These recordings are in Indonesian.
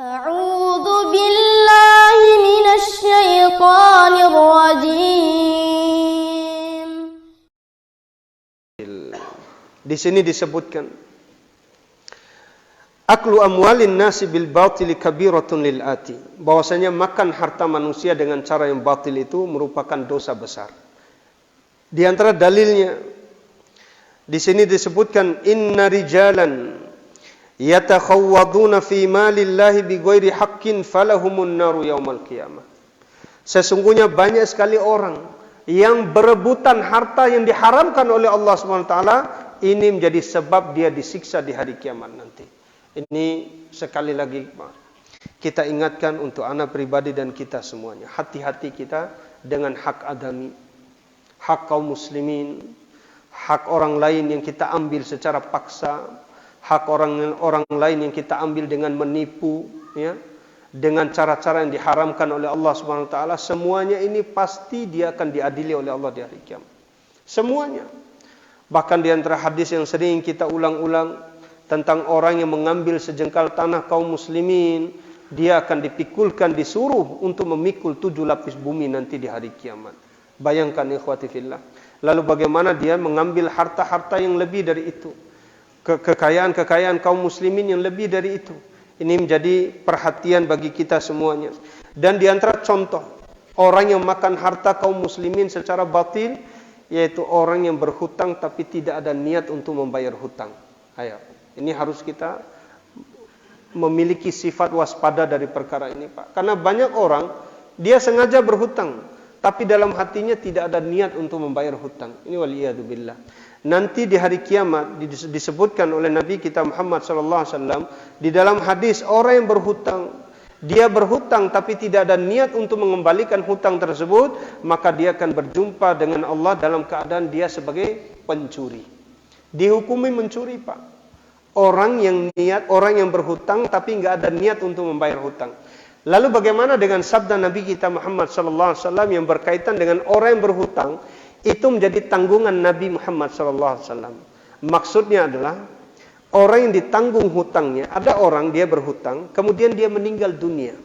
أعوذ بالله من الشيطان الرجيم. Di sini disebutkan aklu amwalin nasi bil batili kabiratun lil ati, bahwasanya makan harta manusia dengan cara yang batil itu merupakan dosa besar. Di antara dalilnya di sini disebutkan inna rijalan yatakhawwaduna fi malillahi bighairi haqqin falahumun naru yaumal qiyamah. Sesungguhnya banyak sekali orang yang berebutan harta yang diharamkan oleh Allah SWT, ini menjadi sebab dia disiksa di hari kiamat nanti. Ini sekali lagi kita ingatkan untuk anak pribadi dan kita semuanya. Hati-hati kita dengan hak adami, hak kaum muslimin, hak orang lain yang kita ambil secara paksa, hak orang lain yang kita ambil dengan menipu, ya, dengan cara-cara yang diharamkan oleh Allah SWT. Semuanya ini pasti dia akan diadili oleh Allah di hari kiamat. Semuanya. Bahkan di antara hadis yang sering kita ulang-ulang tentang orang yang mengambil sejengkal tanah kaum muslimin, dia akan dipikulkan, disuruh untuk memikul 7 lapis bumi nanti di hari kiamat. Bayangkan ikhwati fillah. Lalu bagaimana dia mengambil harta-harta yang lebih dari itu, kekayaan-kekayaan kaum muslimin yang lebih dari itu. Ini menjadi perhatian bagi kita semuanya. Dan di antara contoh orang yang makan harta kaum muslimin secara batil, yaitu orang yang berhutang tapi tidak ada niat untuk membayar hutang. Ayo, ini harus kita memiliki sifat waspada dari perkara ini, Pak. Karena banyak orang dia sengaja berhutang, tapi dalam hatinya tidak ada niat untuk membayar hutang. Ini waliyadzubillah. Nanti di hari kiamat disebutkan oleh Nabi kita Muhammad SAW di dalam hadis, orang yang berhutang, dia berhutang tapi tidak ada niat untuk mengembalikan hutang tersebut, maka dia akan berjumpa dengan Allah dalam keadaan dia sebagai pencuri. Dihukumi mencuri, Pak. Orang yang berhutang tapi nggak ada niat untuk membayar hutang. Lalu bagaimana dengan sabda Nabi kita Muhammad SAW yang berkaitan dengan orang yang berhutang? Itu menjadi tanggungan Nabi Muhammad SAW. Maksudnya adalah orang yang ditanggung hutangnya, ada orang dia berhutang, kemudian dia meninggal dunia.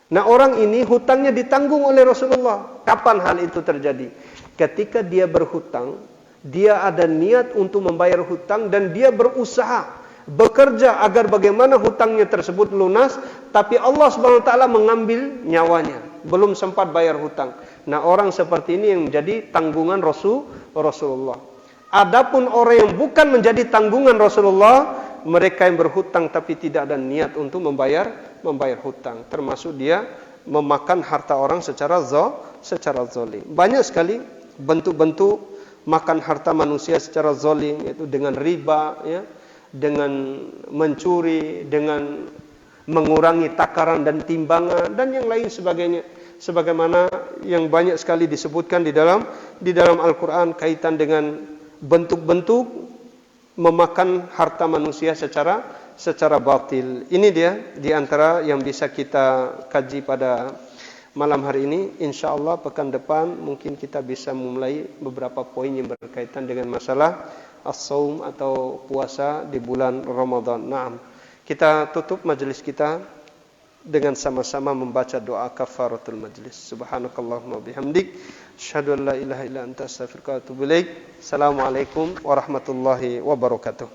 Nah, orang ini hutangnya ditanggung oleh Rasulullah. Kapan hal itu terjadi? Ketika dia berhutang, dia ada niat untuk membayar hutang dan dia berusaha, bekerja agar bagaimana hutangnya tersebut lunas, tapi Allah SWT mengambil nyawanya, belum sempat bayar hutang. Nah, orang seperti ini yang menjadi tanggungan Rasulullah. Adapun orang yang bukan menjadi tanggungan Rasulullah, mereka yang berhutang tapi tidak ada niat untuk membayar hutang, termasuk dia memakan harta orang secara zalim. Banyak sekali bentuk-bentuk makan harta manusia secara zalim, yaitu dengan riba, ya, dengan mencuri, dengan mengurangi takaran dan timbangan dan yang lain sebagainya. Sebagaimana yang banyak sekali disebutkan di dalam Al-Quran kaitan dengan bentuk-bentuk memakan harta manusia secara batil. Ini dia di antara yang bisa kita kaji pada malam hari ini. InsyaAllah pekan depan mungkin kita bisa memulai beberapa poin yang berkaitan dengan masalah as-saum atau puasa di bulan Ramadan. Naam. Kita tutup majelis kita dengan sama-sama membaca doa kafaratul majlis. Subhanakallahumma bihamdik, asyhadu an la ilaha illa anta astaghfiruka wa atubu ilaik. Assalamualaikum warahmatullahi wabarakatuh.